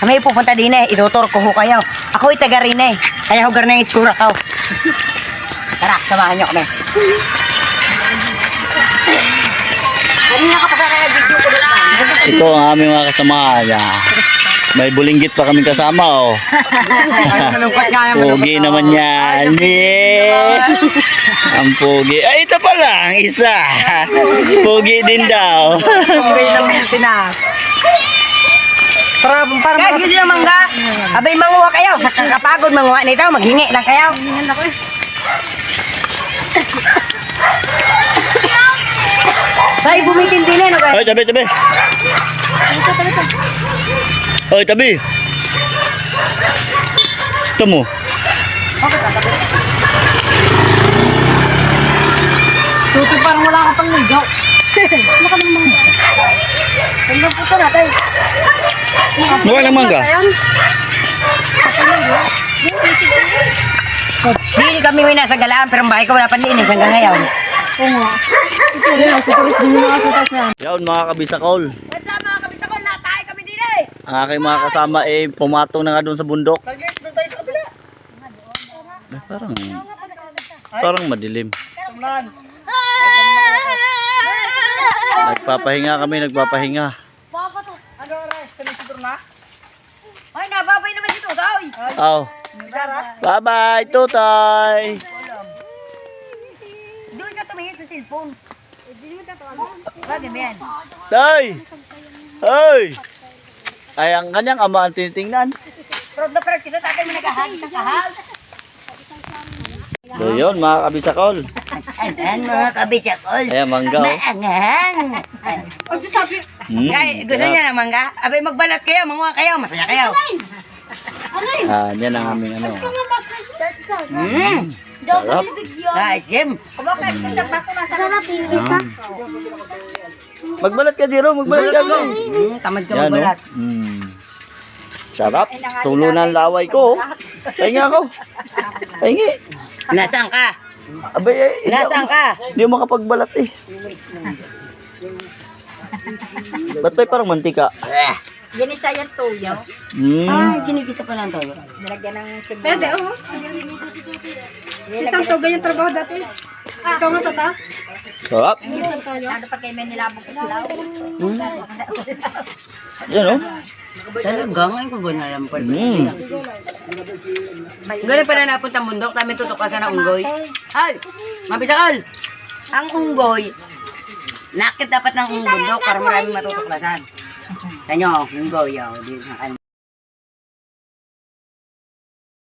Kami pupunta din eh. Itutur ko ho kayo. Ako'y taga rin eh. Kaya hugar na yung itsura ko. Tara, samahan nyo kami. Kanina ka pa sa kaya video ko lang. Ito ang aming mga kasama. May bulinggit pa kaming kasama, oh. Pogi naman yan. Yeah. Ang pogi. Ay, ito pala, ang isa. Pogi din daw. Pogi naman pinas. Guys, gusto nyo mangga? Abay, manguha kayo. Sa kakapagod manguha nito, maghingi lang kayo. Ay, bumitin din eh, no guys? Ay, tabi, tabi. Ay, tabi. Ito mo. Tuto, parang wala ka pang ligaw. Ano ka naman mangga? Hanggang puso natin. Mukha ng mangga. Hindi kami may nasa galaan, pero ang bahay ko wala pa linis hanggang ngayon. Oo nga. Ito rin, Yan mga kabisakol. what's up mga kabisakol? Natay kami din eh! Ang aking mga kasama pumatong na nga doon sa bundok. Ay, parang madilim. Nagpapahinga kami, nagpapahinga. Ay, nababay naman si Tutoy! Oh. Bye-bye, Tutoy. Doon ka tumingin sa cellphone. Bagay mo yan. Tay! Hoy! Ay, ang kanyang ama ang tinitingnan. Proud na proud kita, tatay mo nagahagit ang kahal. So yun, mga kabisakol. Ayan mga kabisakol. Ayan, mangga, oh. Maanghang. Guys, gusto niya ng mangga? Abay, magbalat kayo, manguha kayo, masaya kayo. Yan ang aming ano. Sarap. Ay, Jim. Sarap yung isa. Magbalat ka, Jiro. Magbalat ka, go. Tamad ka Yan, oh. magbalat. Sarap. Tulo ng laway ko, oh. Pahinga ako. Pahingi. Nasaan ka? Abay, Nasaan ka? hindi mo makapagbalat eh. Ba't ba'y parang mantika? Ginisa yan tuyo. Hmm. Ginigisa pa lang tuyo. Nilagyan ng sibuyas. Pwede, oo. Isang toga yung trabaho dati. Ikaw nga sa ta? Sarap. Ano pa kayo may nilabog islaw? Yan, oh. Talaga, ngayon ko ba nalampal? Ganun pala napunta mundok, namin tutukasan ng unggoy. Ay, mabisakal! Ang unggoy, nakit dapat ng bundok para maraming matutuklasan. Tanyo, unggoy, oh, di na